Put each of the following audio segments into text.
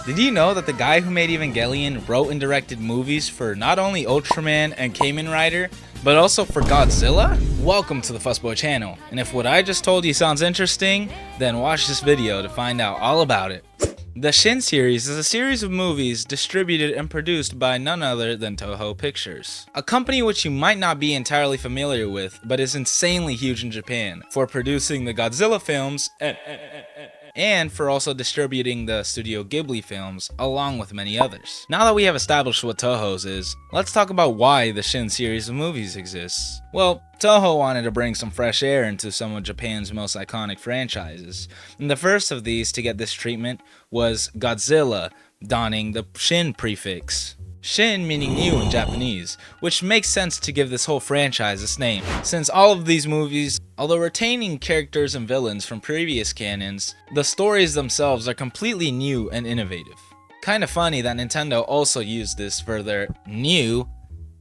Did you know that the guy who made Evangelion wrote and directed movies for not only Ultraman and Kamen Rider, but also for Godzilla? Welcome to the Fussboy channel, and if what I just told you sounds interesting, then watch this video to find out all about it. The Shin series is a series of movies distributed and produced by none other than Toho Pictures, a company which you might not be entirely familiar with, but is insanely huge in Japan for producing the Godzilla films and for also distributing the Studio Ghibli films, along with many others. Now that we have established what Toho's is, let's talk about why the Shin series of movies exists. Well, Toho wanted to bring some fresh air into some of Japan's most iconic franchises, and the first of these to get this treatment was Godzilla, donning the Shin prefix. Shin meaning new in Japanese, which makes sense to give this whole franchise its name, since all of these movies, although retaining characters and villains from previous canons, the stories themselves are completely new and innovative. Kinda funny that Nintendo also used this for their new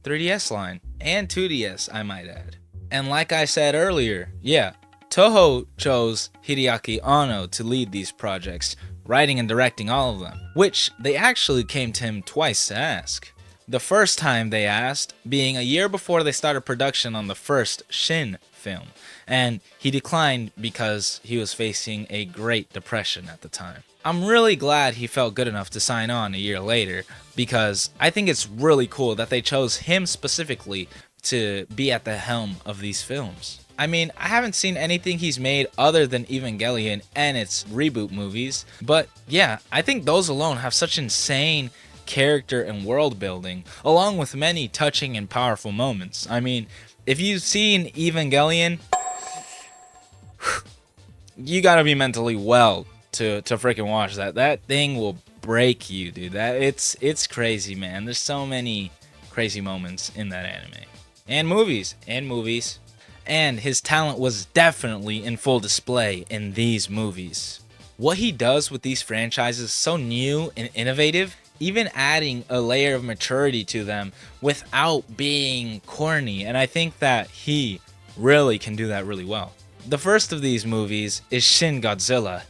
3DS line, and 2DS I might add. And like I said earlier, yeah, Toho chose Hideaki Anno to lead these projects, writing and directing all of them, which they actually came to him twice to ask. The first time they asked being a year before they started production on the first Shin film, and he declined because he was facing a Great Depression at the time. I'm really glad he felt good enough to sign on a year later, because I think it's really cool that they chose him specifically to be at the helm of these films. I mean, I haven't seen anything he's made other than Evangelion and its reboot movies, but yeah, I think those alone have such insane character and world building, along with many touching and powerful moments. I mean, if you've seen Evangelion, you gotta be mentally well to freaking watch that. That thing will break you, dude. It's crazy, man. There's so many crazy moments in that anime. And movies. And his talent was definitely in full display in these movies. What he does with these franchises is so new and innovative, even adding a layer of maturity to them without being corny, and I think that he really can do that really well. The first of these movies is Shin Godzilla.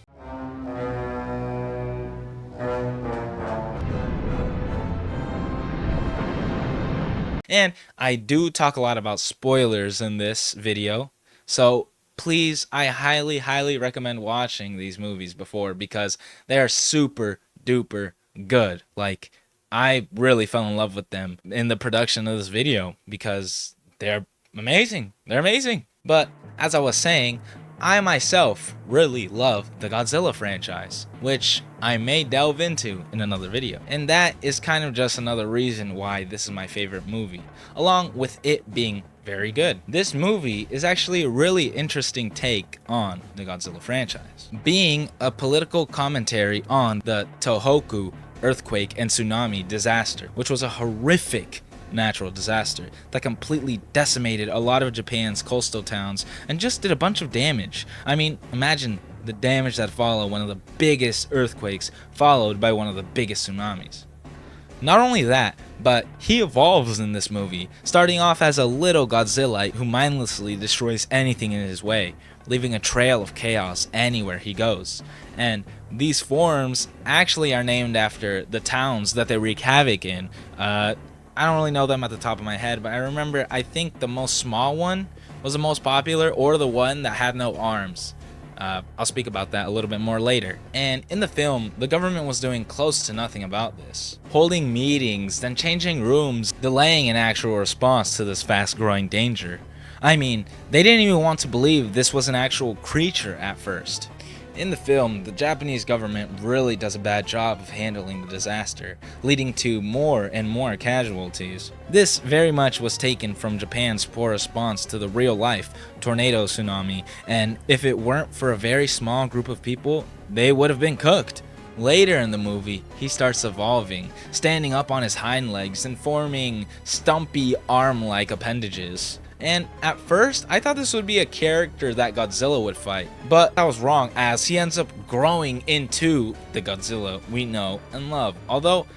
And I do talk a lot about spoilers in this video, so please, I highly recommend watching these movies before, because they are super duper good. Like, I really fell in love with them in the production of this video because they're amazing. They're amazing. But as I was saying, I myself really love the Godzilla franchise, which I may delve into in another video. And that is kind of just another reason why this is my favorite movie, along with it being very good. This movie is actually a really interesting take on the Godzilla franchise, being a political commentary on the Tohoku earthquake and tsunami disaster, which was a horrific natural disaster that completely decimated a lot of Japan's coastal towns and just did a bunch of damage. I mean, imagine the damage that followed one of the biggest earthquakes followed by one of the biggest tsunamis. Not only that, but he evolves in this movie, starting off as a little Godzilla who mindlessly destroys anything in his way, leaving a trail of chaos anywhere he goes. And these forms actually are named after the towns that they wreak havoc in. I don't really know them at the top of my head, but I remember I think the most small one was the most popular, or the one that had no arms. I'll speak about that a little bit more later. And in the film, the government was doing close to nothing about this, holding meetings, then changing rooms, delaying an actual response to this fast-growing danger. I mean, they didn't even want to believe this was an actual creature at first. In the film, the Japanese government really does a bad job of handling the disaster, leading to more and more casualties. This very much was taken from Japan's poor response to the real-life tornado tsunami, and if it weren't for a very small group of people, they would have been cooked. Later in the movie, he starts evolving, standing up on his hind legs and forming stumpy arm-like appendages. And at first, I thought this would be a character that Godzilla would fight, but I was wrong, as he ends up growing into the Godzilla we know and love. Although,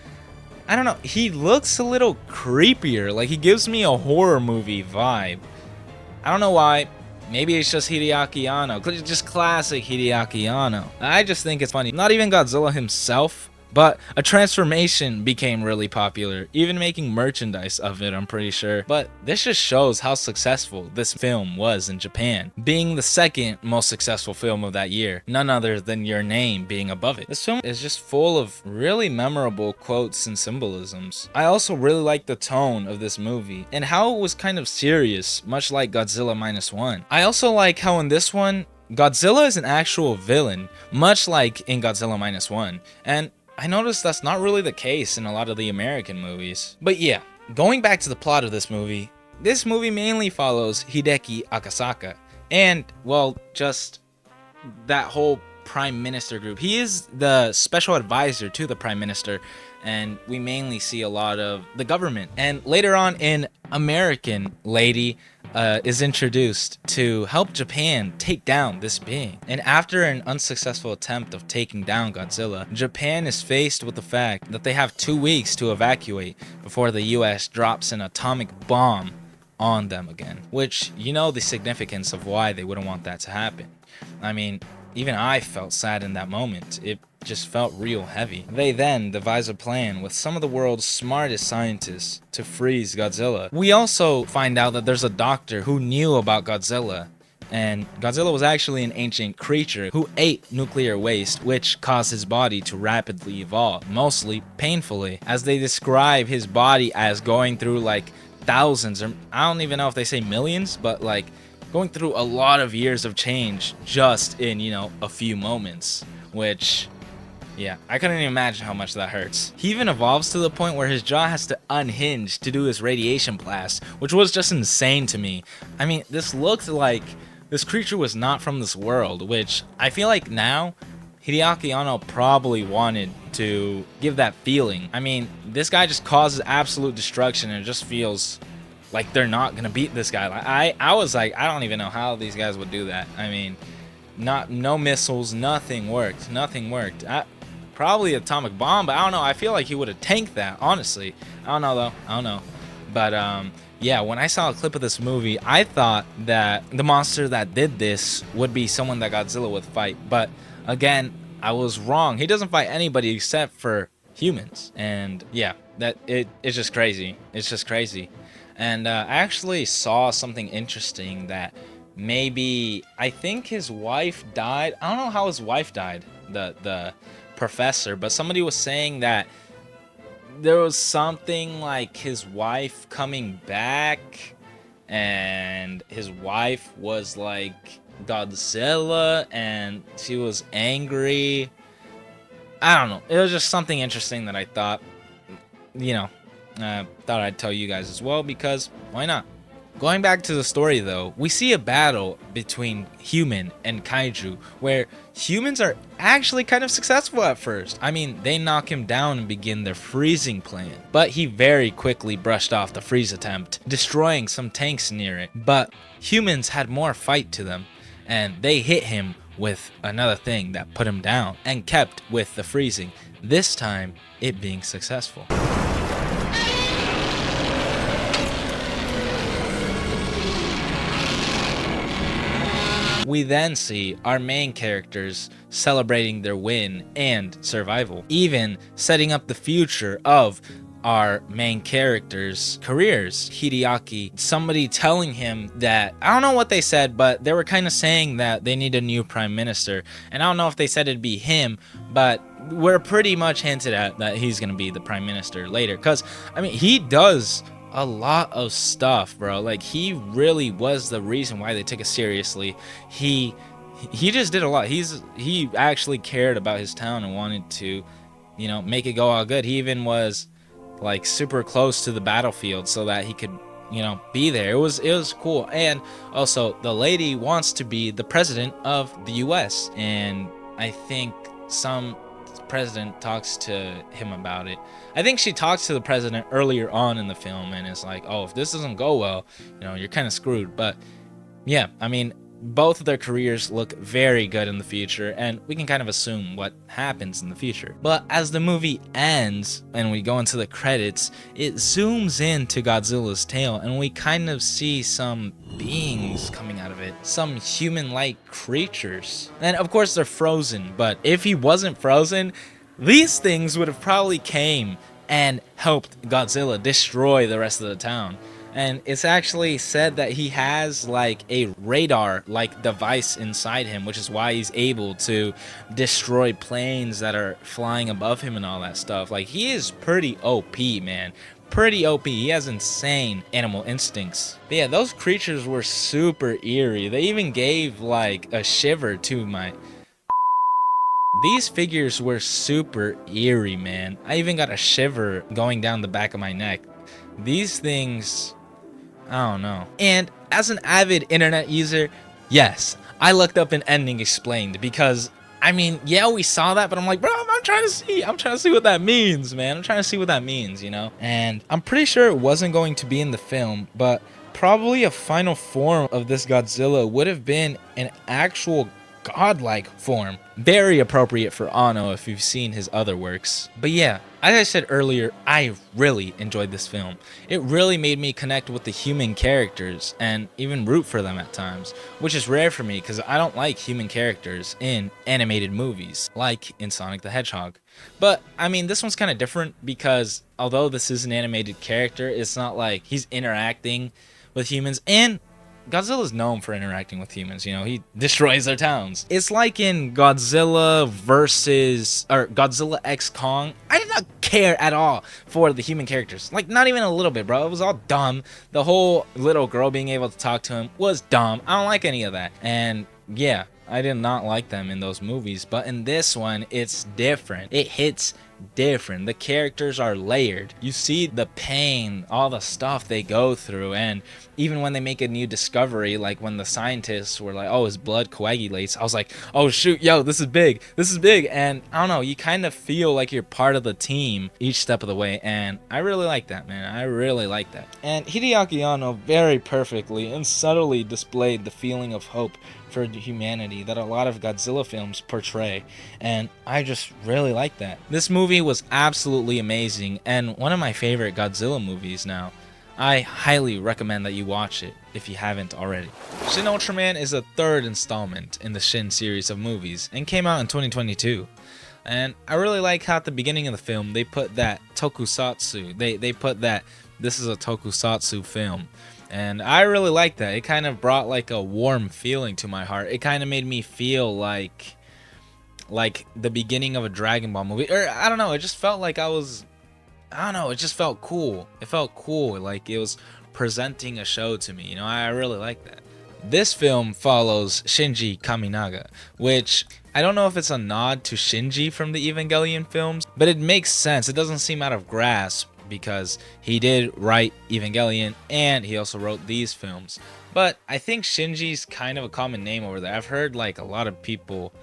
I don't know, he looks a little creepier, like he gives me a horror movie vibe. I don't know why. Maybe it's just Hideaki Anno, just classic Hideaki Anno. I just think it's funny. Not even Godzilla himself But a transformation became really popular, even making merchandise of it, I'm pretty sure. But this just shows how successful this film was in Japan, being the second most successful film of that year, none other than Your Name being above it. This film is just full of really memorable quotes and symbolisms. I also really like the tone of this movie and how it was kind of serious, much like Godzilla Minus One. I also like how in this one, Godzilla is an actual villain, much like in Godzilla Minus One, and I noticed that's not really the case in a lot of the American movies. But yeah, going back to the plot of this movie mainly follows Hideki Akasaka, and, well, just that whole prime minister group. He is the special advisor to the prime minister, and we mainly see a lot of the government. And later on in American Lady is introduced to help Japan take down this being. And after an unsuccessful attempt of taking down Godzilla, Japan is faced with the fact that they have 2 weeks to evacuate before the US drops an atomic bomb on them again. Which, you know the significance of why they wouldn't want that to happen. I mean, even I felt sad in that moment. It just felt real heavy. They then devise a plan with some of the world's smartest scientists to freeze Godzilla. We also find out that there's a doctor who knew about Godzilla, and Godzilla was actually an ancient creature who ate nuclear waste, which caused his body to rapidly evolve, mostly painfully, as they describe his body as going through like thousands, or I don't even know if they say millions, but like going through a lot of years of change just in, you know, a few moments, which, yeah, I couldn't even imagine how much that hurts. He even evolves to the point where his jaw has to unhinge to do his radiation blast, which was just insane to me. I mean, this looked like this creature was not from this world, which I feel like now Hideaki Anno probably wanted to give that feeling. I mean, this guy just causes absolute destruction, and it just feels like they're not gonna beat this guy. I was like, I don't even know how these guys would do that. I mean, no missiles, nothing worked. Probably atomic bomb, but I don't know. I feel like he would have tanked that, honestly. I don't know though. I don't know. But yeah, when I saw a clip of this movie, I thought that the monster that did this would be someone that Godzilla would fight. But again, I was wrong. He doesn't fight anybody except for humans. And yeah, it's just crazy. It's just crazy. And I actually saw something interesting that maybe, I think his wife died. I don't know how his wife died, the professor, but somebody was saying that there was something like his wife coming back, and his wife was like Godzilla, and she was angry. I don't know. It was just something interesting that I thought, you know, thought I'd tell you guys as well, because why not? Going back to the story though, we see a battle between human and kaiju where humans are actually kind of successful at first. I mean, they knock him down and begin their freezing plan, but he very quickly brushed off the freeze attempt, destroying some tanks near it. But humans had more fight to them, and they hit him with another thing that put him down and kept with the freezing, this time it being successful. We then see our main characters celebrating their win and survival, even setting up the future of our main characters' careers. Hideaki, somebody telling him that, I don't know what they said, but they were kind of saying that they need a new prime minister, and I don't know if they said it'd be him, but we're pretty much hinted at that he's gonna be the prime minister later, because I mean, he does a lot of stuff, bro. Like, he really was the reason why they took it seriously. He just did a lot. He actually cared about his town and wanted to, you know, make it go all good. He even was like super close to the battlefield so that he could, you know, be there. It was cool. And also, the lady wants to be the president of the US, and I think some president talks to him about it. I think she talks to the president earlier on in the film, and it's like, oh, if this doesn't go well, you know, you're kind of screwed. But yeah, I mean, both of their careers look very good in the future, and we can kind of assume what happens in the future. But as the movie ends and we go into the credits, it zooms into Godzilla's tail, and we kind of see some beings coming out of it, some human-like creatures. And of course they're frozen, but if he wasn't frozen, these things would have probably came and helped Godzilla destroy the rest of the town. And it's actually said that he has like a radar like device inside him, which is why he's able to destroy planes that are flying above him and all that stuff. Like, he is pretty OP, man. Pretty OP. He has insane animal instincts. But yeah, those creatures were super eerie. They even gave like a shiver to my... These figures were super eerie, man. I even got a shiver going down the back of my neck. These things, I don't know. And as an avid internet user, yes, I looked up an ending explained because, I mean, yeah, we saw that, but I'm like, bro, I'm trying to see what that means, man. I'm trying to see what that means, you know? And I'm pretty sure it wasn't going to be in the film, but probably a final form of this Godzilla would have been an actual godlike form. Very appropriate for Anno if you've seen his other works. But yeah, as I said earlier, I really enjoyed this film. It really made me connect with the human characters and even root for them at times, which is rare for me because I don't like human characters in animated movies, like in Sonic the Hedgehog. But I mean, this one's kind of different because although this is an animated character, it's not like he's interacting with humans, and Godzilla's known for interacting with humans, you know, he destroys their towns. It's like in Godzilla X Kong. I did not care at all for the human characters. Like, not even a little bit, bro. It was all dumb. The whole little girl being able to talk to him was dumb. I don't like any of that. And yeah, I did not like them in those movies, but in this one, it's different. It hits different. The characters are layered. You see the pain, all the stuff they go through, and even when they make a new discovery, like when the scientists were like, oh, his blood coagulates, I was like, oh shoot, yo, this is big, and I don't know, you kind of feel like you're part of the team each step of the way, and I really like that, man. I really like that. And Hideaki Anno very perfectly and subtly displayed the feeling of hope for humanity that a lot of Godzilla films portray, and I just really like that. This movie was absolutely amazing and one of my favorite Godzilla movies now. I highly recommend that you watch it if you haven't already. Shin Ultraman is the third installment in the Shin series of movies and came out in 2022. And I really like how at the beginning of the film they put that tokusatsu. They put that this is a tokusatsu film. And I really like that. It kind of brought like a warm feeling to my heart. It kind of made me feel like the beginning of a Dragon Ball movie. Or I don't know, it just felt like I don't know, it just felt cool. It felt cool, like it was presenting a show to me, you know. I really like that. This film follows Shinji Kaminaga, which I don't know if it's a nod to Shinji from the Evangelion films, but it makes sense. It doesn't seem out of grasp because he did write Evangelion and he also wrote these films. But I think Shinji's kind of a common name over there. I've heard like a lot of people,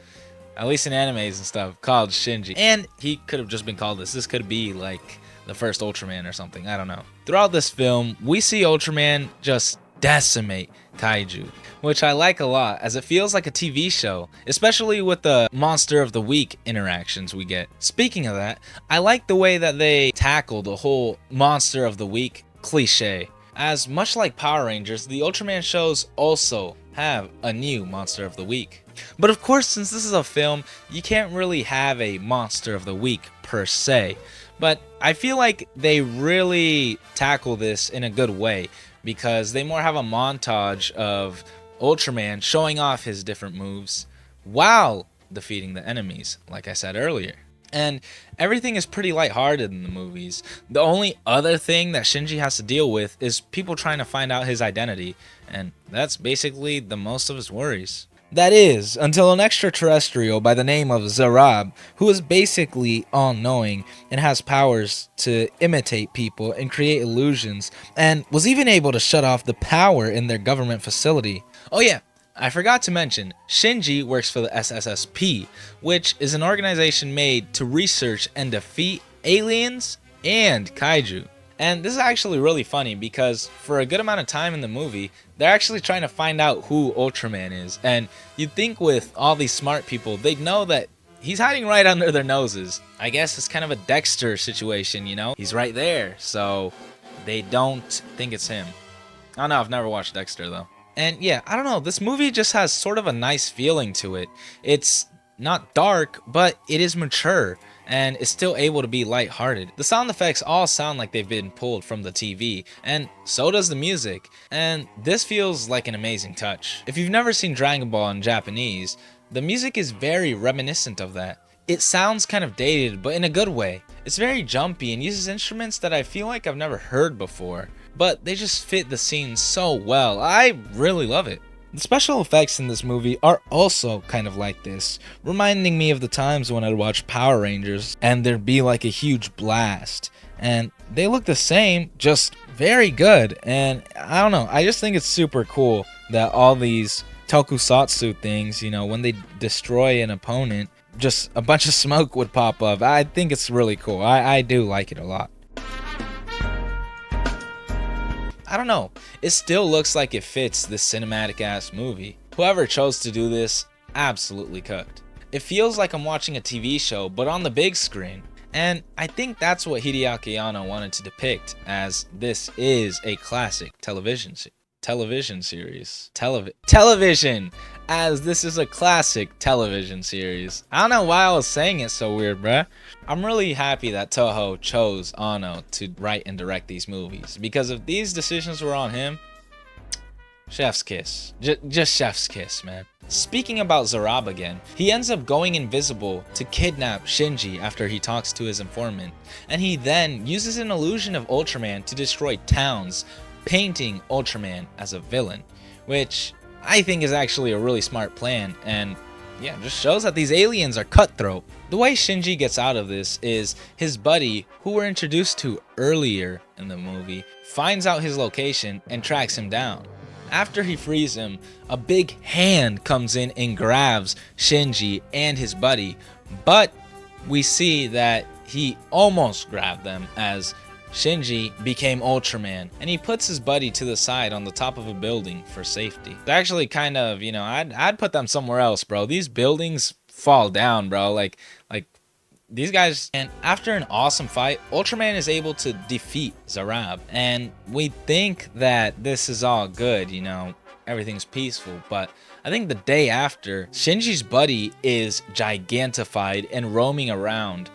at least in animes and stuff, called Shinji. And he could have just been called this. This could be like the first Ultraman or something. I don't know. Throughout this film, we see Ultraman just decimate kaiju, which I like a lot as it feels like a TV show, especially with the Monster of the Week interactions we get. Speaking of that, I like the way that they tackle the whole Monster of the Week cliche. As much like Power Rangers, the Ultraman shows also have a new Monster of the Week. But of course, since this is a film, you can't really have a Monster of the Week per se. But I feel like they really tackle this in a good way because they more have a montage of Ultraman showing off his different moves while defeating the enemies, like I said earlier. And everything is pretty lighthearted in the movies. The only other thing that Shinji has to deal with is people trying to find out his identity, and that's basically the most of his worries. That is, until an extraterrestrial by the name of Zarab, who is basically all-knowing and has powers to imitate people and create illusions, and was even able to shut off the power in their government facility. Oh yeah, I forgot to mention, Shinji works for the SSSP, which is an organization made to research and defeat aliens and kaiju. And this is actually really funny because for a good amount of time in the movie, they're actually trying to find out who Ultraman is. And you'd think with all these smart people, they'd know that he's hiding right under their noses. I guess it's kind of a Dexter situation, you know? He's right there, so they don't think it's him. I don't know, I've never watched Dexter though. And yeah, I don't know, this movie just has sort of a nice feeling to it. It's not dark, but it is mature. and is still able to be lighthearted. The sound effects all sound like they've been pulled from the TV, and so does the music, and this feels like an amazing touch. If you've never seen Dragon Ball in Japanese, the music is very reminiscent of that. It sounds kind of dated, but in a good way. It's very jumpy and uses instruments that I feel like I've never heard before, but they just fit the scene so well. I really love it. The special effects in this movie are also kind of like this, reminding me of the times when I'd watch Power Rangers and there'd be like a huge blast. And they look the same, just very good. And I don't know, I just think it's super cool that all these tokusatsu things, you know, when they destroy an opponent, just a bunch of smoke would pop up. I think it's really cool. I do like it a lot. I don't know, it still looks like it fits this cinematic ass movie. Whoever chose to do this absolutely cooked. It feels like I'm watching a TV show but on the big screen. And I think that's what Hideaki Anno wanted to depict, as this is a classic television series, as this is a classic television series. I don't know why I was saying it so weird, bruh. I'm really happy that Toho chose Anno to write and direct these movies, because if these decisions were on him, chef's kiss. Just chef's kiss, man. Speaking about Zarab again, he ends up going invisible to kidnap Shinji after he talks to his informant, and he then uses an illusion of Ultraman to destroy towns, painting Ultraman as a villain, which I think is actually a really smart plan, and yeah, just shows that these aliens are cutthroat. The way Shinji gets out of this is his buddy, who we're introduced to earlier in the movie, finds out his location and tracks him down. After he frees him, a big hand comes in and grabs Shinji and his buddy, but we see that he almost grabbed them as Shinji became Ultraman, and he puts his buddy to the side on the top of a building for safety. It's actually kind of, you know, I'd put them somewhere else, bro. These buildings fall down, bro. Like these guys. And after an awesome fight, Ultraman is able to defeat Zarab, and we think that this is all good, you know, everything's peaceful, but I think the day after, Shinji's buddy is gigantified and roaming around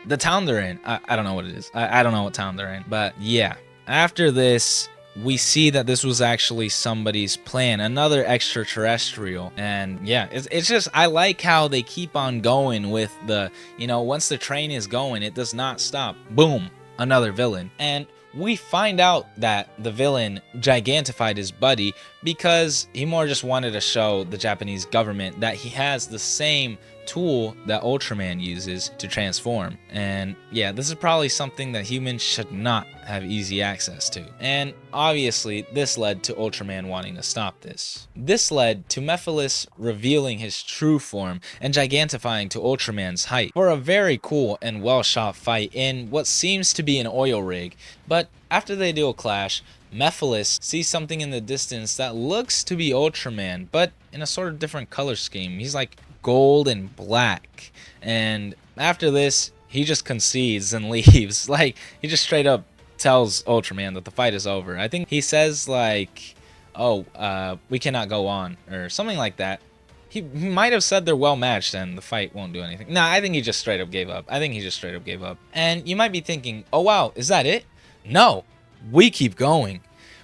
the town they're in. I don't know what it is. I don't know what town they're in. But yeah, after this, we see that this was actually somebody's plan, another extraterrestrial. And yeah, it's just, I like how they keep on going with the, you know, once the train is going, it does not stop. Boom, another villain. And we find out that the villain gigantified his buddy because he more just wanted to show the Japanese government that he has the same tool that Ultraman uses to transform. And yeah, this is probably something that humans should not have easy access to. And obviously, this led to Ultraman wanting to stop this. This led to Mephiles revealing his true form and gigantifying to Ultraman's height for a very cool and well shot fight in what seems to be an oil rig. But after they do a clash, Mephiles sees something in the distance that looks to be Ultraman, but in a sort of different color scheme. He's like gold and black. And after this, he just concedes and leaves. Like, he just straight up tells Ultraman that the fight is over. I think he says like, oh, we cannot go on, or something like that. He might have said they're well matched and the fight won't do anything. Nah, I think he just straight up gave up. And you might be thinking, oh wow, is that it? No, we keep going.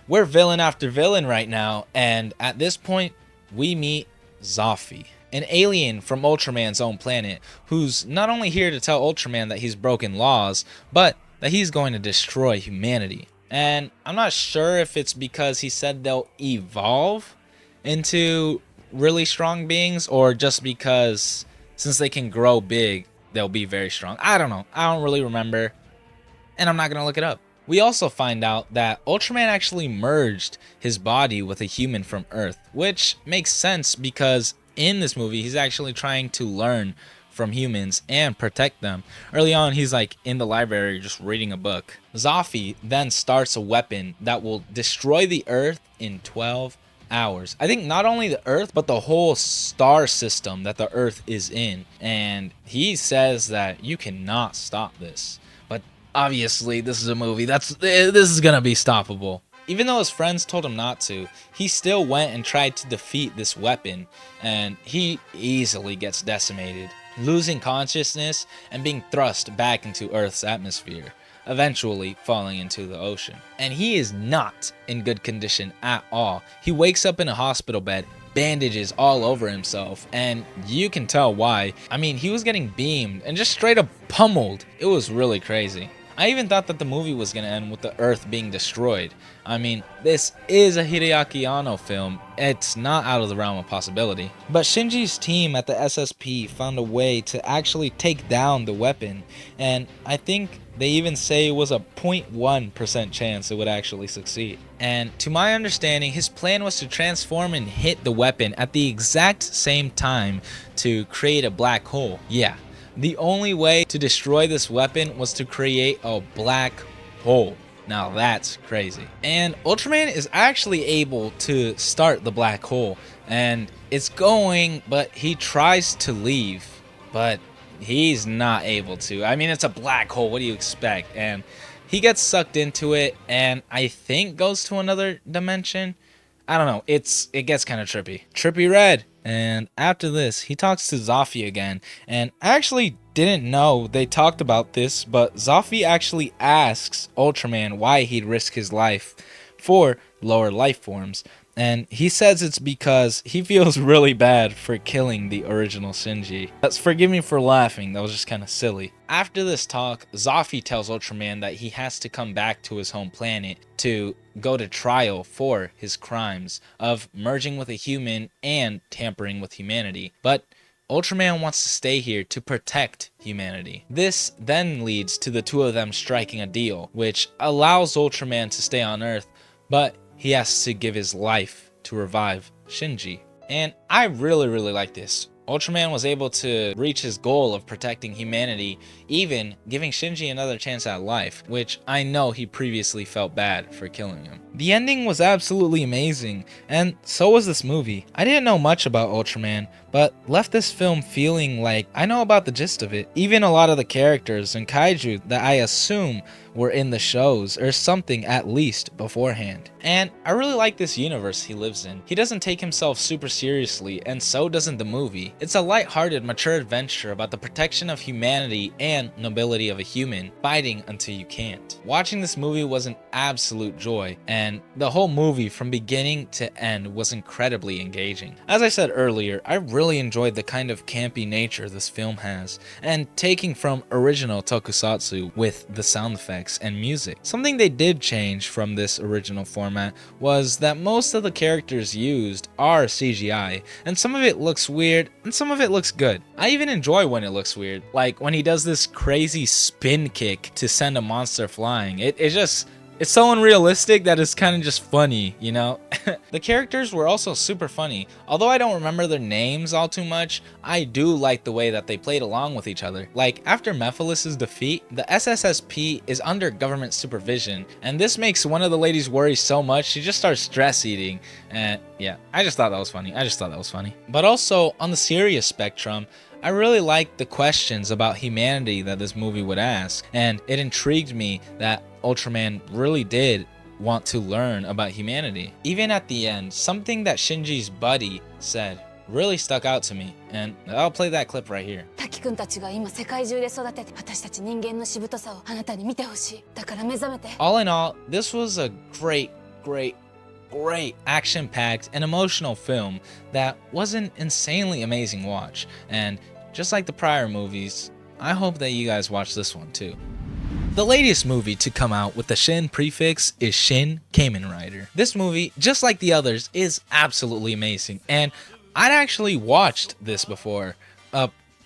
We're villain after villain right now, and at this point, we meet Zophi, an alien from Ultraman's own planet, who's not only here to tell Ultraman that he's broken laws, but that he's going to destroy humanity. And I'm not sure if it's because he said they'll evolve into really strong beings, or just because since they can grow big, they'll be very strong. I don't know. I don't really remember, and I'm not going to look it up. We also find out that Ultraman actually merged his body with a human from Earth, which makes sense because in this movie, he's actually trying to learn from humans and protect them. Early on, he's like in the library just reading a book. Zophi then starts a weapon that will destroy the Earth in 12 hours. I think not only the Earth, but the whole star system that the Earth is in. And he says that you cannot stop this. But obviously, this is a movie. This is gonna be stoppable. Even though his friends told him not to, he still went and tried to defeat this weapon, and he easily gets decimated. losing consciousness and being thrust back into Earth's atmosphere, eventually falling into the ocean. And he is not in good condition at all. He wakes up in a hospital bed, bandages all over himself, and you can tell why. I mean, he was getting beamed and just straight up pummeled. It was really crazy. I even thought that the movie was going to end with the Earth being destroyed. I mean, this is a Hideaki Anno film. It's not out of the realm of possibility. But Shinji's team at the SSP found a way to actually take down the weapon, and I think they even say it was a 0.1% chance it would actually succeed. And to my understanding, his plan was to transform and hit the weapon at the exact same time to create a black hole. Yeah. The only way to destroy this weapon was to create a black hole. Now that's crazy. And Ultraman is actually able to start the black hole, and it's going, but he tries to leave, but he's not able to. I mean, it's a black hole, what do you expect? And he gets sucked into it, and I think goes to another dimension. I don't know, it gets kind of trippy. Trippy Red. And after this, he talks to Zafi again, and I actually didn't know they talked about this, but Zafi actually asks Ultraman why he'd risk his life for lower life forms, and he says it's because he feels really bad for killing the original Shinji. Forgive me for laughing, that was just kind of silly. After this talk, Zafi tells Ultraman that he has to come back to his home planet to go to trial for his crimes of merging with a human and tampering with humanity. But Ultraman wants to stay here to protect humanity. This then leads to the two of them striking a deal, which allows Ultraman to stay on Earth, but he has to give his life to revive Shinji. And I really like this. Ultraman was able to reach his goal of protecting humanity, even giving Shinji another chance at life, which I know he previously felt bad for killing him. The ending was absolutely amazing, and so was this movie. I didn't know much about Ultraman, but left this film feeling like I know about the gist of it. Even a lot of the characters and kaiju that I assume were in the shows or something at least beforehand. And I really like this universe he lives in. He doesn't take himself super seriously, and so doesn't the movie. It's a light-hearted, mature adventure about the protection of humanity and nobility of a human, fighting until you can't. Watching this movie was an absolute joy, and the whole movie from beginning to end was incredibly engaging. As I said earlier, I really enjoyed the kind of campy nature this film has, and taking from original tokusatsu with the sound effects and music. Something they did change from this original format was that most of the characters used are CGI, and some of it looks weird and some of it looks good. I even enjoy when it looks weird, like when he does this crazy spin kick to send a monster flying. It's so unrealistic that it's kind of just funny, you know? The characters were also super funny. Although I don't remember their names all too much, I do like the way that they played along with each other. Like, after Mephiles' defeat, the SSSP is under government supervision, and this makes one of the ladies worry so much she just starts stress eating. And yeah, I just thought that was funny. But also, on the serious spectrum, I really liked the questions about humanity that this movie would ask, and it intrigued me that Ultraman really did want to learn about humanity. Even at the end, something that Shinji's buddy said really stuck out to me, and I'll play that clip right here. All in all, this was a great action-packed and emotional film that was an insanely amazing watch, and just like the prior movies, I hope that you guys watch this one too. The latest movie to come out with the Shin prefix is Shin Kamen Rider. This movie, just like the others, is absolutely amazing, and I'd actually watched this before,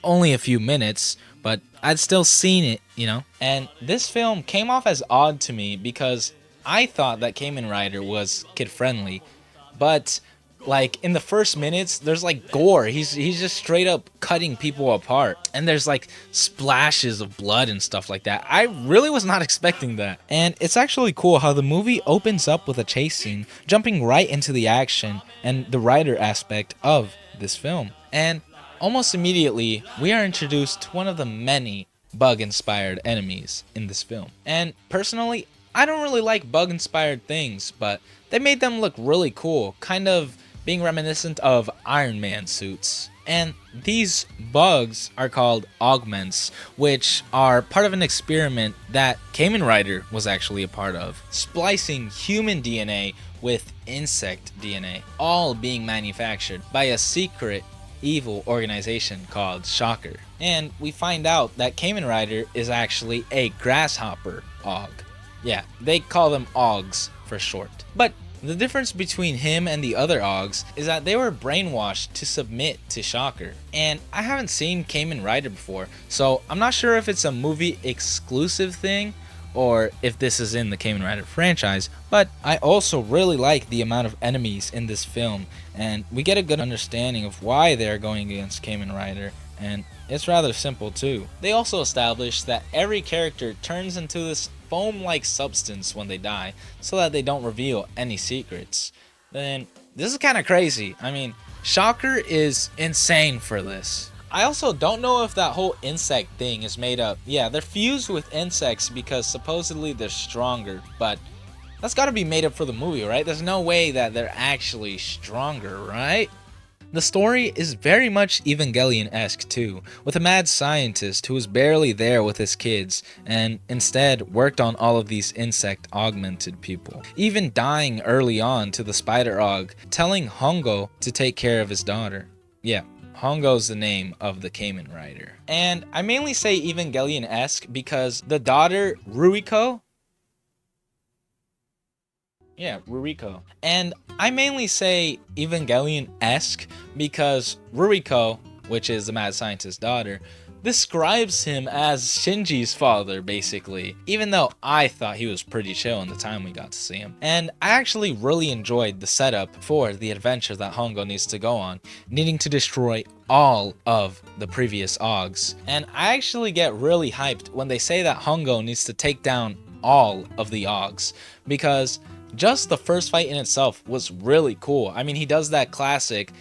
only a few minutes, but I'd still seen it, you know? And this film came off as odd to me because I thought that Kamen Rider was kid-friendly, but like in the first minutes, there's like gore. He's just straight up cutting people apart, and there's like splashes of blood and stuff like that. I really was not expecting that. And it's actually cool how the movie opens up with a chase scene, jumping right into the action and the rider aspect of this film. And almost immediately, we are introduced to one of the many bug-inspired enemies in this film. And personally, I don't really like bug-inspired things, but they made them look really cool, kind of being reminiscent of Iron Man suits. And these bugs are called augments, which are part of an experiment that Kamen Rider was actually a part of, splicing human DNA with insect DNA, all being manufactured by a secret evil organization called Shocker. And we find out that Kamen Rider is actually a grasshopper aug. Yeah, they call them augs for short. But the difference between him and the other augs is that they were brainwashed to submit to Shocker. And I haven't seen Kamen Rider before, so I'm not sure if it's a movie exclusive thing or if this is in the Kamen Rider franchise, but I also really like the amount of enemies in this film, and we get a good understanding of why they're going against Kamen Rider, and it's rather simple too. They also established that every character turns into this foam-like substance when they die, so that they don't reveal any secrets. Then, this is kind of crazy. I mean, Shocker is insane for this. I also don't know if that whole insect thing is made up. Yeah, they're fused with insects because supposedly they're stronger, but that's gotta be made up for the movie, right? There's no way that they're actually stronger, right? The story is very much Evangelion-esque too, with a mad scientist who was barely there with his kids and instead worked on all of these insect-augmented people, even dying early on to the spider aug, telling Hongo to take care of his daughter. Yeah, Hongo's the name of the Kamen Rider. And I mainly say Evangelion-esque because the daughter, Ruiko, yeah, Ruriko. And I mainly say Evangelion-esque because Ruriko, which is the mad scientist's daughter, describes him as Shinji's father, basically, even though I thought he was pretty chill in the time we got to see him. And I actually really enjoyed the setup for the adventure that Hongo needs to go on, needing to destroy all of the previous augs. And I actually get really hyped when they say that Hongo needs to take down all of the augs, because just the first fight in itself was really cool. I mean, he does that classic,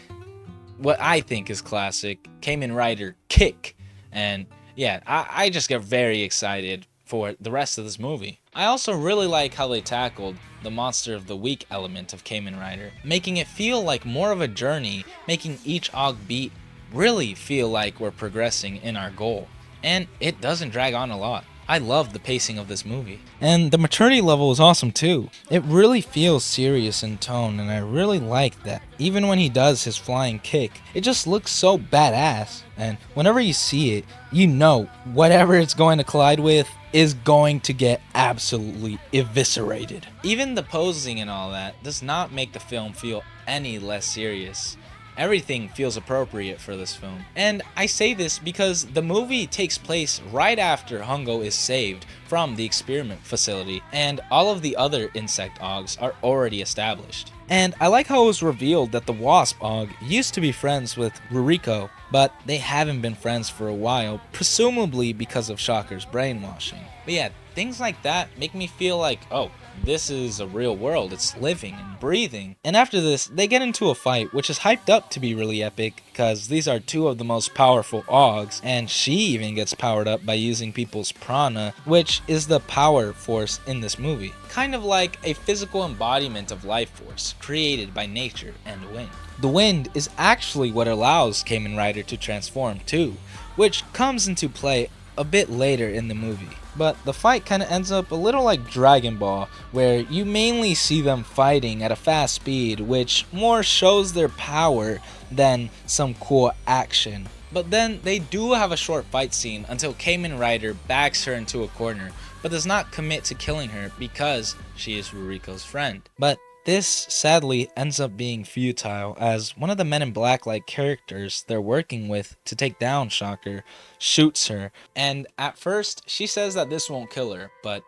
what I think is classic, Kamen Rider kick. And yeah, I just get very excited for the rest of this movie. I also really like how they tackled the Monster of the Week element of Kamen Rider, making it feel like more of a journey, making each aug beat really feel like we're progressing in our goal. And it doesn't drag on a lot. I love the pacing of this movie. And the maturity level is awesome too. It really feels serious in tone, and I really like that. Even when he does his flying kick, it just looks so badass. And whenever you see it, you know whatever it's going to collide with is going to get absolutely eviscerated. Even the posing and all that does not make the film feel any less serious. Everything feels appropriate for this film. And I say this because the movie takes place right after Hongo is saved from the experiment facility, and all of the other insect augs are already established. And I like how it was revealed that the Wasp aug used to be friends with Ruriko, but they haven't been friends for a while, presumably because of Shocker's brainwashing. But yeah, things like that make me feel like, oh, this is a real world, it's living and breathing. And after this, they get into a fight, which is hyped up to be really epic, because these are two of the most powerful augs, and she even gets powered up by using people's prana, which is the power force in this movie. Kind of like a physical embodiment of life force, created by nature and wind. The wind is actually what allows Kamen Rider to transform too, which comes into play a bit later in the movie. But the fight kind of ends up a little like Dragon Ball, where you mainly see them fighting at a fast speed, which more shows their power than some cool action. But then they do have a short fight scene until Kamen Rider backs her into a corner, but does not commit to killing her because she is Ruriko's friend. But this sadly ends up being futile, as one of the Men in Black-like characters they're working with to take down Shocker shoots her, and at first she says that this won't kill her, but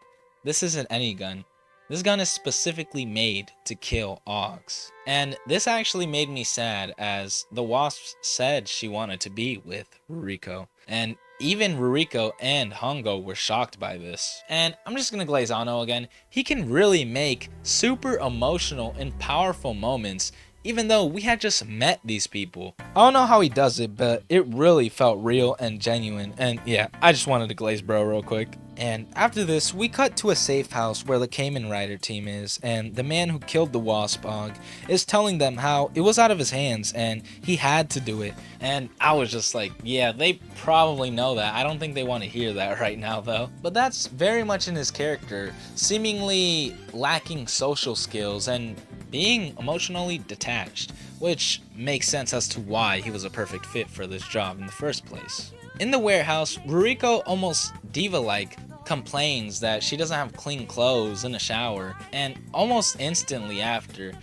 this isn't any gun. This gun is specifically made to kill augs. And this actually made me sad, as the Wasp said she wanted to be with Ruriko, and even Ruriko and Hongo were shocked by this. And I'm just gonna glaze Ano again. He can really make super emotional and powerful moments even though we had just met these people. I don't know how he does it, but it really felt real and genuine. And yeah, I just wanted to glaze bro real quick. And after this, we cut to a safe house where the Kamen Rider team is, and the man who killed the Wasp Og is telling them how it was out of his hands and he had to do it. And I was just like, yeah, they probably know that. I don't think they want to hear that right now though. But that's very much in his character, seemingly lacking social skills and being emotionally detached, which makes sense as to why he was a perfect fit for this job in the first place. In the warehouse, Ruriko almost diva-like complains that she doesn't have clean clothes in a shower, and almost instantly after,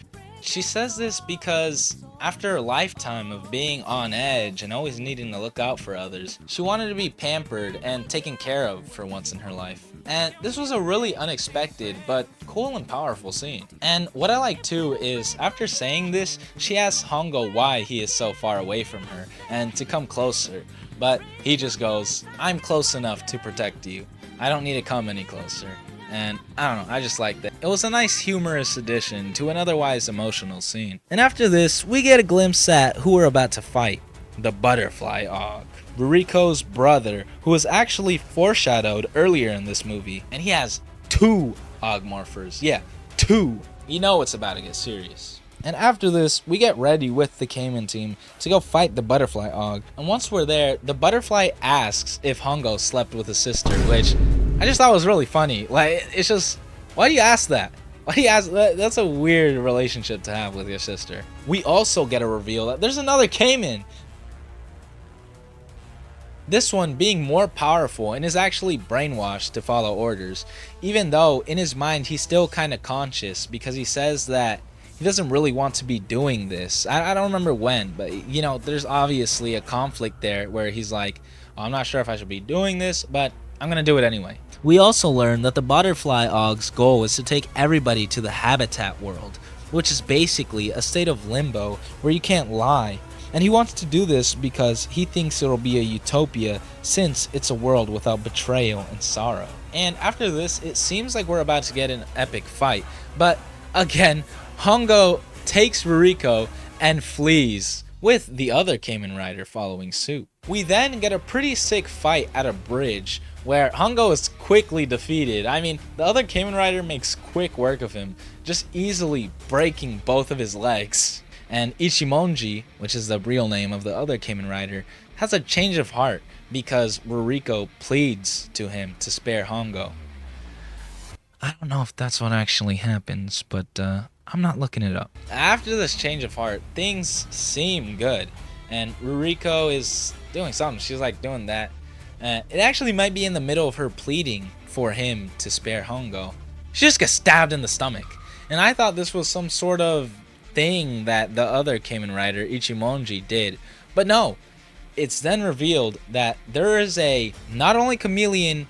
she says this because after a lifetime of being on edge and always needing to look out for others, she wanted to be pampered and taken care of for once in her life. And this was a really unexpected but cool and powerful scene. And what I like too is after saying this, she asks Hongo why he is so far away from her and to come closer. But he just goes, I'm close enough to protect you. I don't need to come any closer. And I don't know, I just like that. It was a nice humorous addition to an otherwise emotional scene. And after this, we get a glimpse at who we're about to fight. The Butterfly Og. Ruriko's brother, who was actually foreshadowed earlier in this movie. And he has 2 Og morphers. Yeah, 2. You know it's about to get serious. And after this, we get ready with the Kamen team to go fight the Butterfly Og. And once we're there, the Butterfly asks if Hongo slept with his sister, which I just thought was really funny. Like, it's just, why do you ask that? Why do you ask that? That's a weird relationship to have with your sister. We also get a reveal that there's another Kamen. This one being more powerful and is actually brainwashed to follow orders, even though in his mind he's still kind of conscious because he says that he doesn't really want to be doing this. I don't remember when, but you know, there's obviously a conflict there where he's like, oh, I'm not sure if I should be doing this, but I'm gonna do it anyway. We also learned that the Butterfly Og's goal is to take everybody to the Habitat world, which is basically a state of limbo where you can't lie. And he wants to do this because he thinks it'll be a utopia since it's a world without betrayal and sorrow. And after this, it seems like we're about to get an epic fight, but again, Hongo takes Ruriko and flees, with the other Kamen Rider following suit. We then get a pretty sick fight at a bridge where Hongo is quickly defeated. I mean, the other Kamen Rider makes quick work of him, just easily breaking both of his legs. And Ichimonji, which is the real name of the other Kamen Rider, has a change of heart because Ruriko pleads to him to spare Hongo. I don't know if that's what actually happens, but I'm not looking it up. After this change of heart, things seem good, and Ruriko is doing something. She's like doing that. It actually might be in the middle of her pleading for him to spare Hongo. She just gets stabbed in the stomach, and I thought this was some sort of thing that the other Kamen Rider, Ichimonji, did, but no. It's then revealed that there is a not only chameleon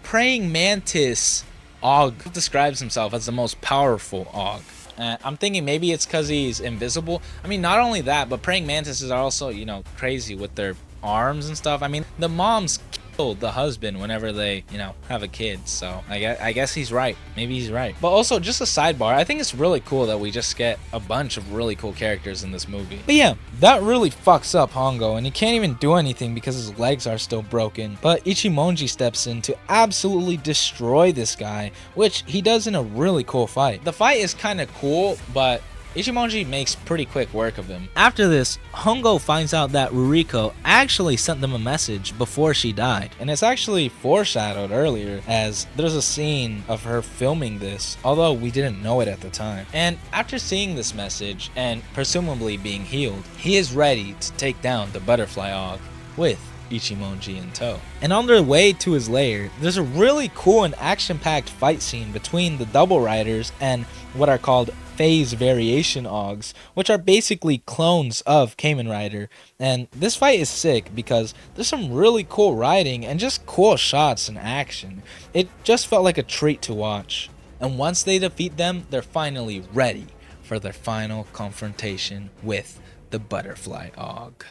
praying mantis Og who describes himself as the most powerful Og. I'm thinking maybe it's because he's invisible. I mean, not only that, but praying mantises are also, you know, crazy with their arms and stuff. I mean, the moms killed the husband whenever they, you know, have a kid. So I guess he's right. Maybe he's right. But also, just a sidebar, I think it's really cool that we just get a bunch of really cool characters in this movie. But yeah, that really fucks up Hongo, and he can't even do anything because his legs are still broken. But Ichimonji steps in to absolutely destroy this guy, which he does in a really cool fight. The fight is kind of cool, but Ichimonji makes pretty quick work of him. After this, Hongo finds out that Ruriko actually sent them a message before she died. And it's actually foreshadowed earlier, as there's a scene of her filming this, although we didn't know it at the time. And after seeing this message, and presumably being healed, he is ready to take down the Butterfly Og with Ichimonji in tow. And on their way to his lair, there's a really cool and action-packed fight scene between the Double Riders and what are called phase variation Ogs, which are basically clones of Kamen Rider. And this fight is sick because there's some really cool riding and just cool shots and action. It just felt like a treat to watch. And once they defeat them, they're finally ready for their final confrontation with the Butterfly Og.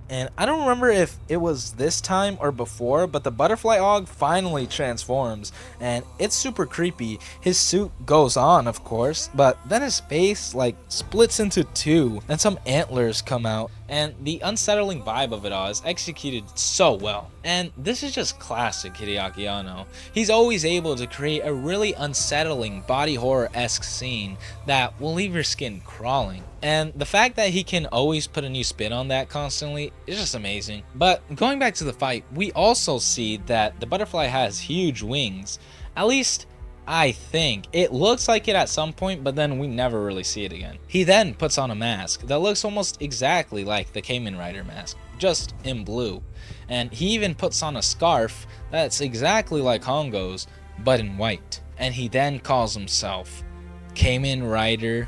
And I don't remember if it was this time or before, but the butterfly og finally transforms, and it's super creepy. His suit goes on, of course, but then his face like splits into two, and some antlers come out, and the unsettling vibe of it all is executed so well. And this is just classic Hideaki Anno. He's always able to create a really unsettling body horror-esque scene that will leave your skin crawling. And the fact that he can always put a new spin on that constantly is just amazing. But going back to the fight, we also see that the butterfly has huge wings. At least I think. It looks like it at some point, but then we never really see it again. He then puts on a mask that looks almost exactly like the Kamen Rider mask, just in blue. And he even puts on a scarf that's exactly like Hongo's, but in white. And he then calls himself Kamen Rider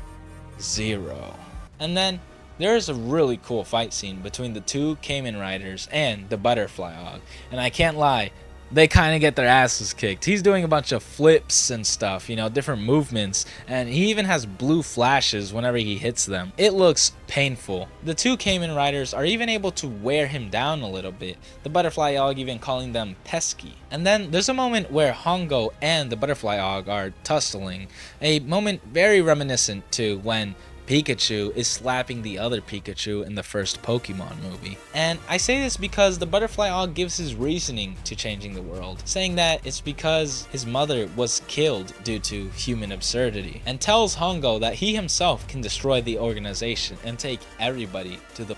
Zero. And then there's a really cool fight scene between the two Kamen Riders and the Butterfly Og. And I can't lie, they kind of get their asses kicked. He's doing a bunch of flips and stuff, you know, different movements, and he even has blue flashes whenever he hits them. It looks painful. The two Kamen Riders are even able to wear him down a little bit, the Butterfly Og even calling them pesky. And then there's a moment where Hongo and the Butterfly Og are tussling, a moment very reminiscent to when Pikachu is slapping the other Pikachu in the first Pokemon movie. And I say this because the Butterfly Og gives his reasoning to changing the world, saying that it's because his mother was killed due to human absurdity, and tells Hongo that he himself can destroy the organization and take everybody to the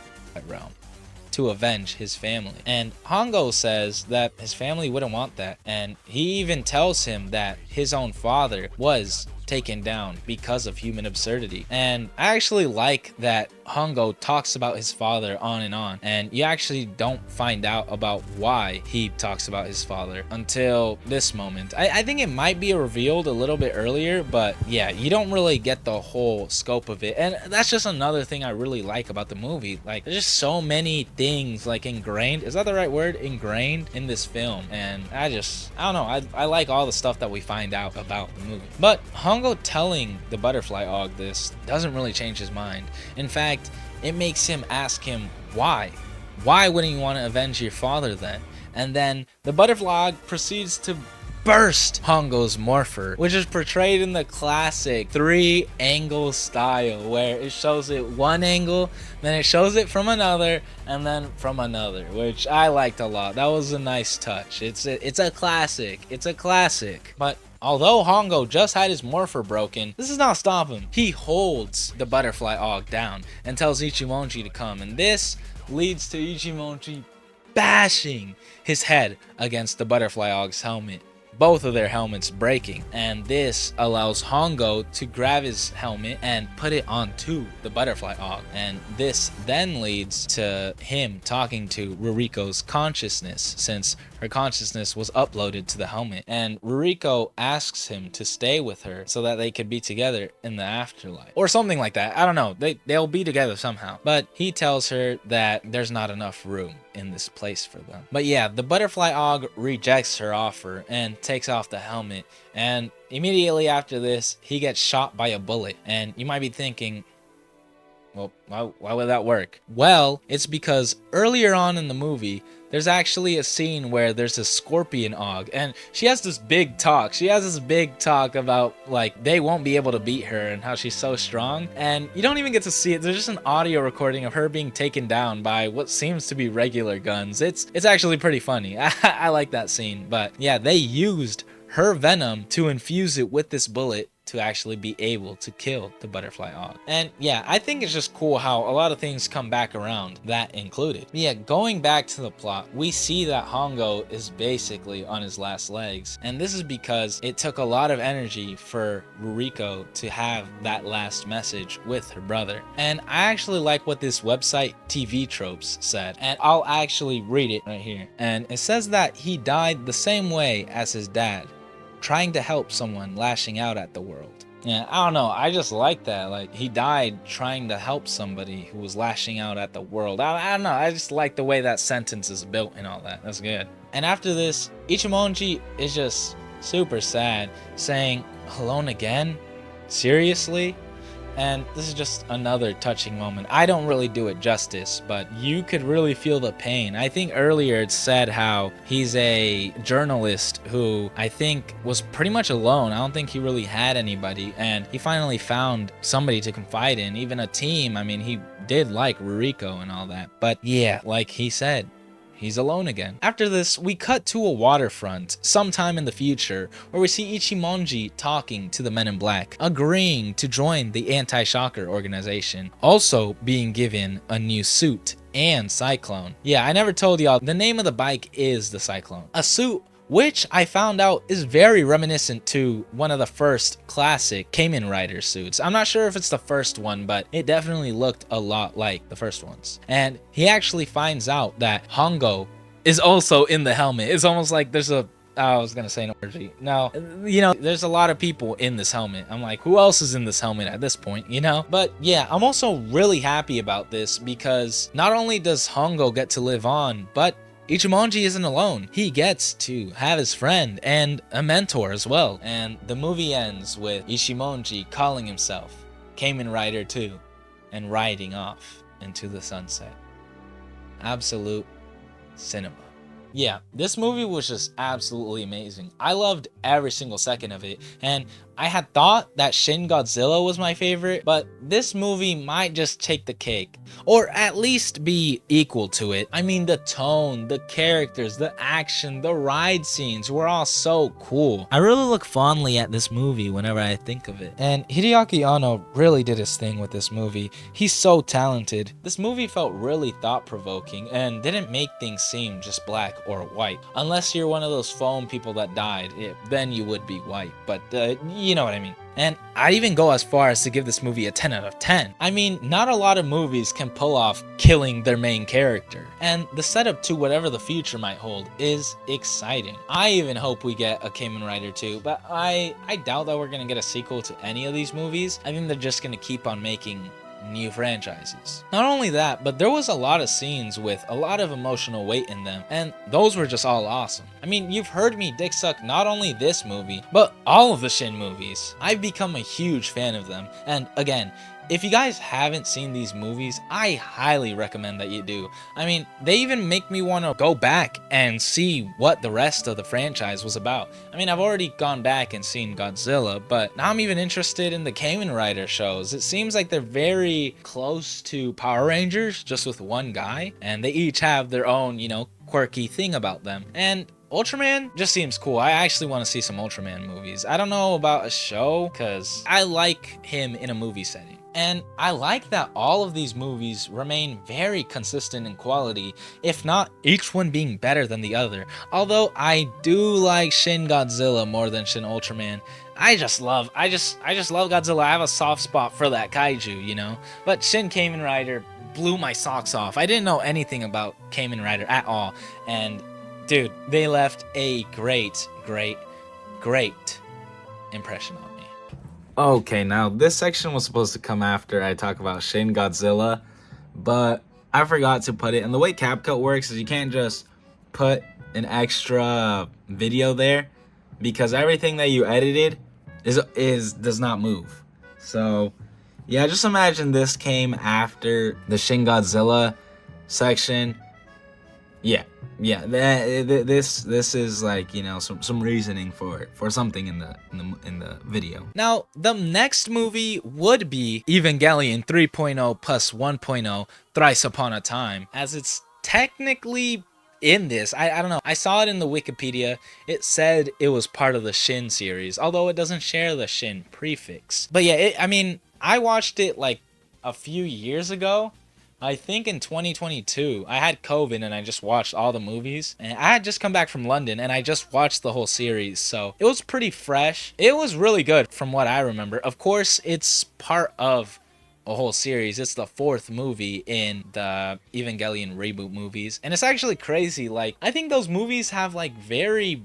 realm to avenge his family. And Hongo says that his family wouldn't want that, and he even tells him that his own father was taken down because of human absurdity. And I actually like that Hongo talks about his father on, and you actually don't find out about why he talks about his father until this moment. I think it might be revealed a little bit earlier, but yeah, you don't really get the whole scope of it. And that's just another thing I really like about the movie. Like, there's just so many things like ingrained, is that the right word, ingrained in this film. And I don't know, I like all the stuff that we find out about the movie. But Hongo telling the Butterfly Og this doesn't really change his mind. In fact, it makes him ask him why. Why wouldn't you want to avenge your father then? And then the Butterfly Og proceeds to burst Hongo's morpher, which is portrayed in the classic 3-angle style, where it shows it one angle, then it shows it from another, and then from another, which I liked a lot. That was a nice touch. It's a classic. It's a classic. But although Hongo just had his morpher broken, this does not stop him. He holds the Butterfly Og down and tells Ichimonji to come, and this leads to Ichimonji bashing his head against the Butterfly Og's helmet, both of their helmets breaking, and this allows Hongo to grab his helmet and put it onto the Butterfly Og, and this then leads to him talking to Ruriko's consciousness, since her consciousness was uploaded to the helmet, and Ruriko asks him to stay with her so that they could be together in the afterlife, or something like that. I don't know, they'll be together somehow, but he tells her that there's not enough room in this place for them. But yeah, the Butterfly Og rejects her offer and takes off the helmet, and immediately after this he gets shot by a bullet. And you might be thinking, well, why would that work? Well, it's because earlier on in the movie there's actually a scene where there's a Scorpion Og, and she has this big talk. She has this big talk about like they won't be able to beat her and how she's so strong, and you don't even get to see it. There's just an audio recording of her being taken down by what seems to be regular guns. It's actually pretty funny. I like that scene. But yeah, they used her venom to infuse it with this bullet to actually be able to kill the Butterfly Og. And yeah, I think it's just cool how a lot of things come back around, that included. But yeah, going back to the plot, we see that Hongo is basically on his last legs, and this is because it took a lot of energy for Ruriko to have that last message with her brother. And I actually like what this website TV Tropes said, and I'll actually read it right here. And it says that he died the same way as his dad, trying to help someone lashing out at the world. Yeah, I don't know, I just like that. Like, he died trying to help somebody who was lashing out at the world. I don't know, I just like the way that sentence is built and all that. That's good. And after this, Ichimonji is just super sad, saying, "Alone again? Seriously?" And this is just another touching moment. I don't really do it justice, but you could really feel the pain. I think earlier it said how he's a journalist who I think was pretty much alone. I don't think he really had anybody, and he finally found somebody to confide in, even a team. I mean, he did like Ruriko and all that, but yeah, like he said, he's alone again. After this, we cut to a waterfront sometime in the future where we see Ichimonji talking to the Men in Black, agreeing to join the anti-shocker organization, also being given a new suit and Cyclone. Yeah, I never told y'all, the name of the bike is the Cyclone. A suit which I found out is very reminiscent to one of the first classic Kamen Rider suits. I'm not sure if it's the first one, but it definitely looked a lot like the first ones. And he actually finds out that Hongo is also in the helmet. It's almost like there's a I was gonna say an orgy. No, you know, there's a lot of people in this helmet. I'm like, who else is in this helmet at this point, you know? But yeah, I'm also really happy about this because not only does Hongo get to live on, but Ichimonji isn't alone. He gets to have his friend and a mentor as well. And the movie ends with Ichimonji calling himself Kamen Rider 2 and riding off into the sunset. Absolute cinema. Yeah, this movie was just absolutely amazing. I loved every single second of it, and I had thought that Shin Godzilla was my favorite, but this movie might just take the cake, or at least be equal to it. I mean, the tone, the characters, the action, the ride scenes were all so cool. I really look fondly at this movie whenever I think of it. And Hideaki Anno really did his thing with this movie. He's so talented. This movie felt really thought-provoking and didn't make things seem just black or white. Unless you're one of those foam people that died, then you would be white, but you know what I mean. And I'd even go as far as to give this movie a 10 out of 10. I mean, not a lot of movies can pull off killing their main character, and the setup to whatever the future might hold is exciting. I even hope we get a Kamen Rider 2, but I doubt that we're gonna get a sequel to any of these movies. I think they're just gonna keep on making new franchises. Not only that, but there was a lot of scenes with a lot of emotional weight in them, and those were just all awesome. I mean, you've heard me dick suck not only this movie, but all of the Shin movies. I've become a huge fan of them, and again, if you guys haven't seen these movies, I highly recommend that you do. I mean, they even make me want to go back and see what the rest of the franchise was about. I mean, I've already gone back and seen Godzilla, but now I'm even interested in the Kamen Rider shows. It seems like they're very close to Power Rangers, just with one guy, and they each have their own, you know, quirky thing about them. And Ultraman just seems cool. I actually want to see some Ultraman movies. I don't know about a show, because I like him in a movie setting. And I like that all of these movies remain very consistent in quality, if not each one being better than the other. Although I do like Shin Godzilla more than Shin Ultraman. I just love Godzilla. I have a soft spot for that kaiju, you know? But Shin Kamen Rider blew my socks off. I didn't know anything about Kamen Rider at all. And dude, they left a great impression on me. Okay, now this section was supposed to come after I talk about Shin Godzilla, but I forgot to put it. And the way CapCut works is you can't just put an extra video there, because everything that you edited does not move. So yeah, just imagine this came after the Shin Godzilla section. Yeah, this is like, you know, some reasoning for something in the video. Now, the next movie would be Evangelion 3.0 plus 1.0 Thrice Upon a Time, as it's technically in this. I don't know. I saw it in the Wikipedia. It said it was part of the Shin series, although it doesn't share the Shin prefix. But yeah, I mean, I watched it like a few years ago. I think in 2022, I had COVID and I just watched all the movies. And I had just come back from London and I just watched the whole series. So it was pretty fresh. It was really good from what I remember. Of course, it's part of a whole series. It's the 4th movie in the Evangelion reboot movies. And it's actually crazy. Like, I think those movies have like very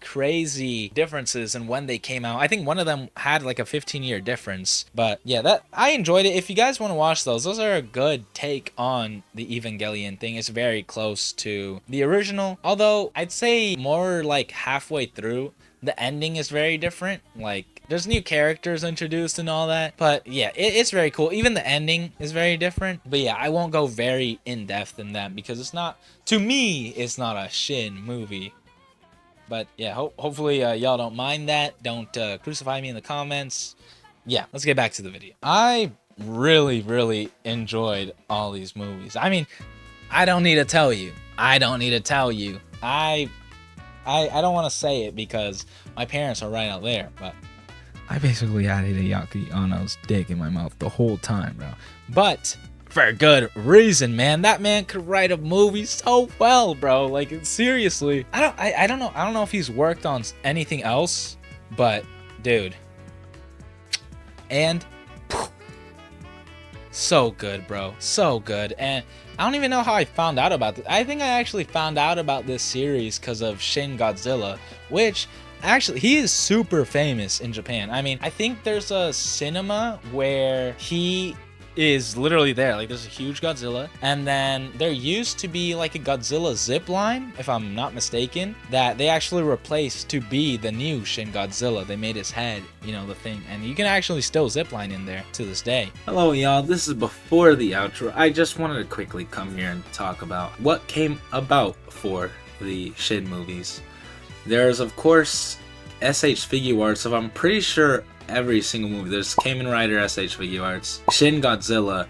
crazy differences in when they came out. I think one of them had like a 15-year difference. But yeah, that I enjoyed it. If you guys want to watch those are a good take on the Evangelion thing. It's very close to the original, although I'd say more like halfway through, the ending is very different. Like, there's new characters introduced and all that. But yeah, it's very cool. Even the ending is very different. But yeah, I won't go very in-depth in that because it's not, to me, it's not a Shin movie. But yeah, hopefully y'all don't mind that. Don't crucify me in the comments. Yeah, let's get back to the video. I really enjoyed all these movies. I mean, I don't need to tell you. I don't want to say it because my parents are right out there, but I basically had Hideaki Anno's dick in my mouth the whole time, bro. But for good reason, man. That man could write a movie so well, bro. Like, seriously. I don't know if he's worked on anything else, but dude. And so good, bro. So good. And I don't even know how I found out about this. I think I actually found out about this series because of Shin Godzilla, which actually, he is super famous in Japan. I mean, I think there's a cinema where he is literally there. Like, there's a huge Godzilla, and then there used to be like a Godzilla zip line, if I'm not mistaken, that they actually replaced to be the new Shin Godzilla. They made his head, you know, the thing, and you can actually still zip line in there to this day. Hello y'all, this is before the outro. I just wanted to quickly come here and talk about what came about for the Shin movies. There's of course SH Figuarts of, I'm pretty sure, every single movie. There's Kamen Rider SH Figuarts, Shin Godzilla,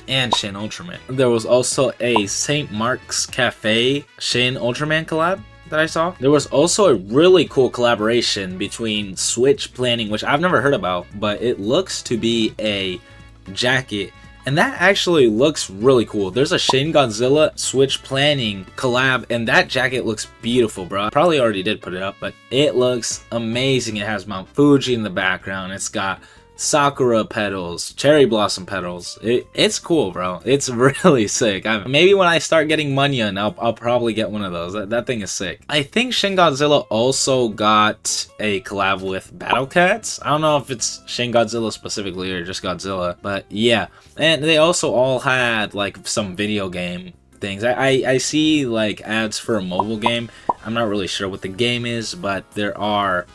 and Shin Ultraman. There was also a St. Mark's Cafe Shin Ultraman collab that I saw. There was also a really cool collaboration between Switch Planning, which I've never heard about, but it looks to be a jacket, and that actually looks really cool. There's a Shin Godzilla Switch Planning collab, and that jacket looks beautiful, bro. I probably already did put it up, but it looks amazing. It has Mount Fuji in the background. It's got sakura petals, cherry blossom petals. It's cool, bro. It's really sick. Maybe when I start getting money in, I'll probably get one of those. That thing is sick. I think Shin Godzilla also got a collab with Battle Cats. I don't know if it's Shin Godzilla specifically or just Godzilla, but yeah. And they also all had like some video game things. I see like ads for a mobile game. I'm not really sure what the game is, but there are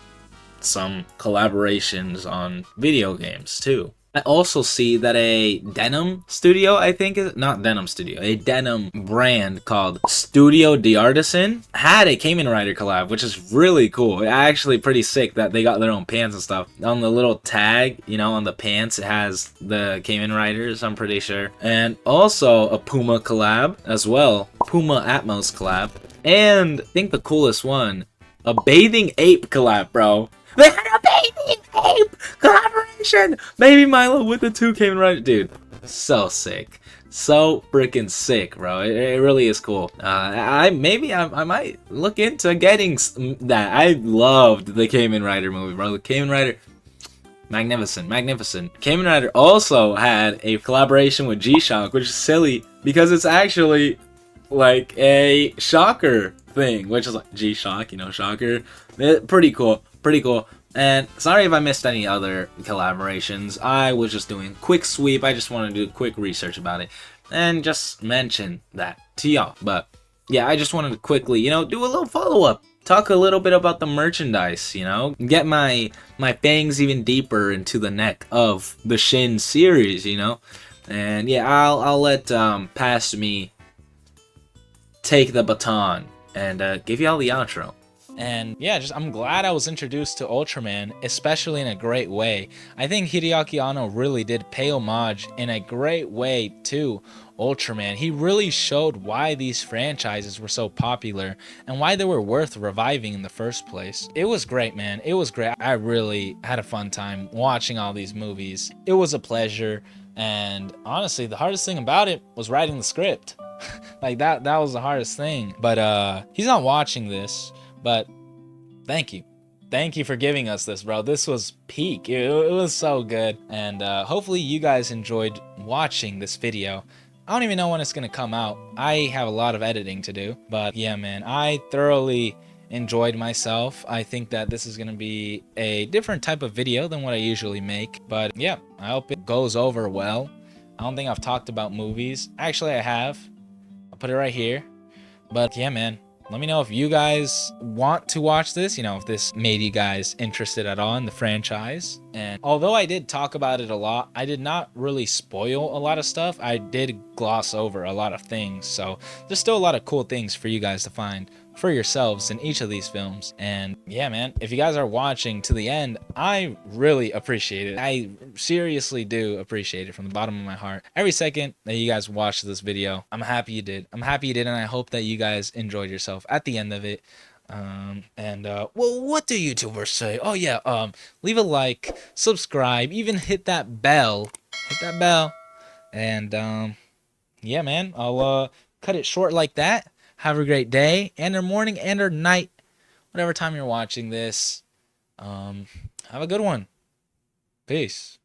some collaborations on video games too. I also see that a denim studio, I think is not denim studio, a denim brand called Studio D'Artisan had a Kamen Rider collab, which is really cool. Actually pretty sick that they got their own pants and stuff. On the little tag, you know, on the pants, it has the Kamen Riders, I'm pretty sure. And also a Puma collab as well. Puma Atmos collab. And I think the coolest one, a Bathing Ape collab, bro. They had a Bathing Ape collaboration! Baby Milo with the 2 Kamen Rider. Dude, so sick. So freaking sick, bro. It really is cool. I might look into getting that. I loved the Kamen Rider movie, bro. The Kamen Rider, magnificent. Kamen Rider also had a collaboration with G-Shock, which is silly because it's actually like a Shocker thing, which is like G-Shock, you know, Shocker. Pretty cool. And sorry if I missed any other collaborations. I was just doing a quick sweep. I just wanted to do quick research about it and just mention that to y'all. But yeah, I just wanted to quickly, you know, do a little follow-up. Talk a little bit about the merchandise, you know, get my fangs even deeper into the neck of the Shin series, you know. And yeah, I'll let past me take the baton and give y'all the outro. And yeah, I'm glad I was introduced to Ultraman, especially in a great way. I think Hideaki Anno really did pay homage in a great way to Ultraman. He really showed why these franchises were so popular and why they were worth reviving in the first place. It was great, man. It was great. I really had a fun time watching all these movies. It was a pleasure. And honestly, the hardest thing about it was writing the script. Like that was the hardest thing. But he's not watching this. But thank you for giving us this, bro. This was peak. It was so good. And hopefully you guys enjoyed watching this video. I don't even know when it's gonna come out. I have a lot of editing to do, but yeah, man, I thoroughly enjoyed myself. I think that this is going to be a different type of video than what I usually make. But yeah, I hope it goes over well. I don't think I've talked about movies. Actually, I have. I'll put it right here. But yeah, man, let me know if you guys want to watch this, you know, if this made you guys interested at all in the franchise. And although I did talk about it a lot, I did not really spoil a lot of stuff. I did gloss over a lot of things. So there's still a lot of cool things for you guys to find for yourselves in each of these films. And yeah, man, if you guys are watching to the end, I really appreciate it. I seriously do appreciate it from the bottom of my heart. Every second that you guys watched this video, I'm happy you did. I'm happy you did, and I hope that you guys enjoyed yourself at the end of it. Well, what do YouTubers say? Oh yeah, leave a like, subscribe, even hit that bell. Hit that bell. And yeah, man, I'll cut it short like that. Have a great day and or morning and or night, whatever time you're watching this. Have a good one. Peace.